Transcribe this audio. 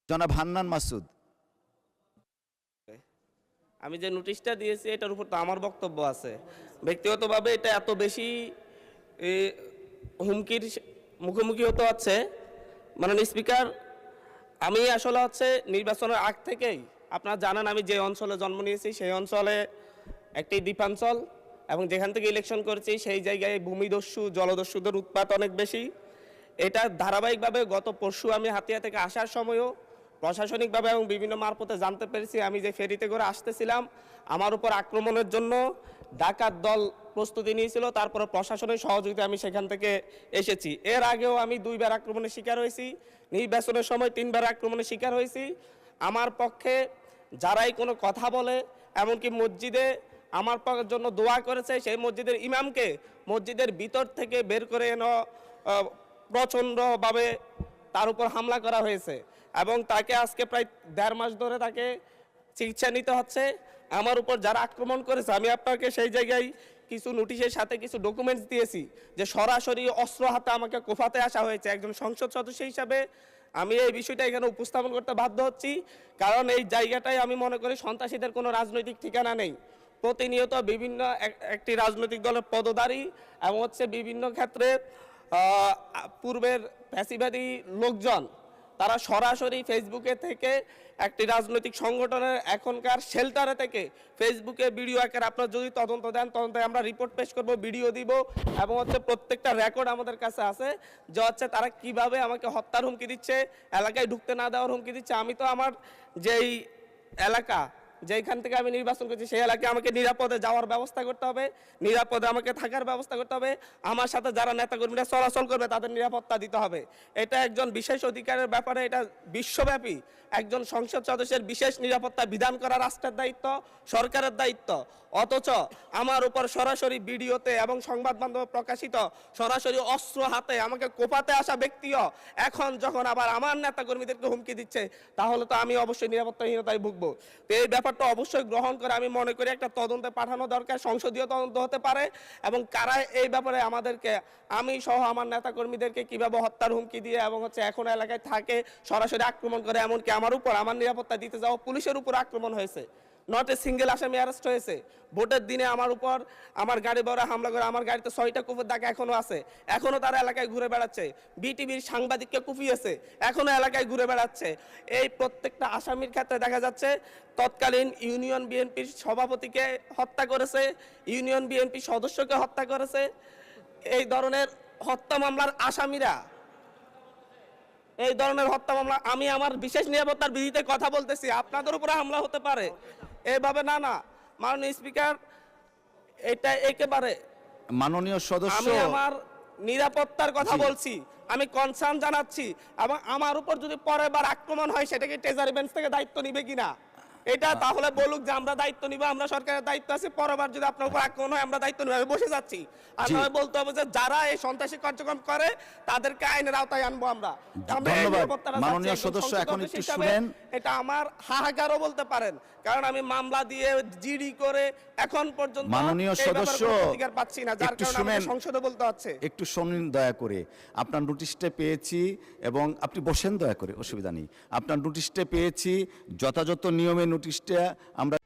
জনাব হান্নান মাসুদ। আমি যে নোটিশটা দিয়েছি এটার উপর তো আমার বক্তব্য আছে। ব্যক্তিগতভাবে এটা এত বেশি এ, হুমকির মুখোমুখি হতে হচ্ছে। মাননীয় স্পিকার, আমি আসলে হচ্ছে নির্বাচনের আগ থেকেই আপনারা জানেন আমি যে অঞ্চলে জন্ম নিয়েছি সেই অঞ্চলে একটি দ্বীপাঞ্চল, এবং যেখান থেকে ইলেকশন করেছি সেই জায়গায় ভূমিদস্যু জলদস্যুদের উৎপাত অনেক বেশি। এটা ধারাবাহিকভাবে গত পরশু আমি হাতিয়া থেকে আসার সময়ও প্রশাসনিকভাবে এবং বিভিন্ন মারফতে জানতে পেরেছি। আমি যে ফেরিতে করে আসতেছিলাম আমার উপর আক্রমণের জন্য ডাকাত দল প্রস্তুতি নিয়েছিল, তারপরে প্রশাসনের সহযোগিতা আমি সেখান থেকে এসেছি। এর আগেও আমি 2বার আক্রমণের শিকার হয়েছি, নির্বাচনের সময় 3বার আক্রমণের শিকার হয়েছি। আমার পক্ষে যারাই কোনো কথা বলে, এমনকি মসজিদে আমার জন্য দোয়া করেছে, সেই মসজিদের ইমামকে মসজিদের ভিতর থেকে বের করে এনে প্রচণ্ডভাবে তার উপর হামলা করা হয়েছে, এবং তাকে আজকে প্রায় 1.5 মাস ধরে তাকে চিকিৎসা নিতে হচ্ছে। আমার উপর যারা আক্রমণ করেছে আমি আপনাকে সেই জায়গায় কিছু নোটিশের সাথে কিছু ডকুমেন্টস দিয়েছি যে সরাসরি অস্ত্র হাতে আমাকে কোফাতে আসা হয়েছে। একজন সংসদ সদস্য হিসাবে আমি এই বিষয়টা এখানে উপস্থাপন করতে বাধ্য হচ্ছি, কারণ এই জায়গাটায় আমি মনে করি সন্ত্রাসীদের কোনো রাজনৈতিক ঠিকানা নেই। প্রতিনিয়ত বিভিন্ন একটি রাজনৈতিক দলের পদধারী এবং হচ্ছে বিভিন্ন ক্ষেত্রে পূর্বের ফ্যাসিবাদী লোকজন তারা সরাসরি ফেসবুকে থেকে একটি রাজনৈতিক সংগঠনের এখনকার শেল্টারে থেকে ফেসবুকে ভিডিও আকারে আপনারা যদি তদন্ত দেন, তদন্তে আমরা রিপোর্ট পেশ করব, ভিডিও দিব, এবং হচ্ছে প্রত্যেকটা রেকর্ড আমাদের কাছে আছে যে হচ্ছে তারা কিভাবে আমাকে হত্যার হুমকি দিচ্ছে, এলাকায় ঢুকতে না দেওয়ার হুমকি দিচ্ছে। আমি তো আমার যেই এলাকা যেখান থেকে আমি নির্বাচন করছি সেই এলাকায় আমাকে নিরাপদে যাওয়ার ব্যবস্থা করতে হবে, নিরাপদে আমাকে থাকার ব্যবস্থা করতে হবে, আমার সাথে যারা নেতাকর্মীরা চলাচল করবে তাদের নিরাপত্তা দিতে হবে। এটা একজন বিশেষ অধিকারের ব্যাপারে, এটা বিশ্বব্যাপী একজন সংসদ সদস্যের বিশেষ নিরাপত্তা বিধান করা রাষ্ট্রের দায়িত্ব, সরকারের দায়িত্ব। অথচ আমার উপর সরাসরি ভিডিওতে এবং সংবাদ মাধ্যমে প্রকাশিত সরাসরি অস্ত্র হাতে আমাকে কোপাতে আসা ব্যক্তিও এখন যখন আবার আমার নেতাকর্মীদেরকে হুমকি দিচ্ছে, তাহলে তো আমি অবশ্যই নিরাপত্তাহীনতায় ভুগবো। তো এই ব্যাপারটা অবশ্যই গ্রহণ করে আমি মনে করি একটা তদন্তে পাঠানো দরকার, সংসদীয় তদন্ত হতে পারে, এবং কারা এই ব্যাপারে আমাদেরকে, আমি সহ আমার নেতাকর্মীদেরকে কিভাবে হত্যার হুমকি দিয়ে এবং হচ্ছে এখন এলাকায় থাকে সরাসরি আক্রমণ করে, এমনকি আমার উপর আমার নিরাপত্তা দিতে যাওয়া পুলিশের উপর আক্রমণ হয়েছে। নট এ সিঙ্গেল আসামি অ্যারেস্ট হয়েছে। ভোটের দিনে আমার উপর আমার গাড়ি বড় হামলা করে, আমার গাড়িতে 6টা কুপির দাগ এখনো আছে, এখনো তারা এলাকায় ঘুরে বেড়াচ্ছে। বিটিভির সাংবাদিককে কুপিয়েছে, এখনো এলাকায় ঘুরে বেড়াচ্ছে। এই প্রত্যেকটা আসামির ক্ষেত্রে দেখা যাচ্ছে তৎকালীন ইউনিয়ন বিএনপির সভাপতিকে হত্যা করেছে, ইউনিয়ন বিএনপি সদস্যকে হত্যা করেছে। এই ধরনের হত্যা মামলার আসামিরা, এই ধরনের হত্যা মামলা, আমি আমার বিশেষ নিরাপত্তার বিধিতে কথা বলতেছি, আপনাদের উপরে হামলা হতে পারে এভাবে না। মাননীয় স্পিকার, এটা একেবারে মাননীয় সদস্য, আমি আমার নিরাপত্তার কথা বলছি, আমি কনসার্ন জানাচ্ছি, এবং আমার উপর যদি পরের বার আক্রমণ হয় সেটা কি ট্রেজারি বেঞ্চ থেকে দায়িত্ব নিবে কিনা এটা তাহলে বলুক যে আমরা দায়িত্ব নিব, আমরা সরকারের দায়িত্ব আছে, পরেরবার যদি আপনার উপর আক্রমণ হয় আমরা দায়িত্ব নিব। আমি বসে যাচ্ছি, আর নয় বলতে হবে যে যারা এই সন্ত্রাসী কার্যক্রম করে তাদেরকে আইনের আওতায় আনবো আমরা। মাননীয় সদস্য এখন একটু শুনেন। এটা আমার হাহাকারও বলতে পারেন, কারণ আমি মামলা দিয়ে জিডি করে এখন পর্যন্ত মাননীয় সদস্য অধিকার পাচ্ছি না, যার কারণে আমাকে সংসদে বলতে হচ্ছে। একটু শুনুন দয়া করে। আপনার নোটিশটা পেয়েছি এবং আপনি বসেন দয়া করে, অসুবিধা নেই। আপনার নোটিশটা পেয়েছি, যথাযথ নিয়মে নোটিশটা আমরা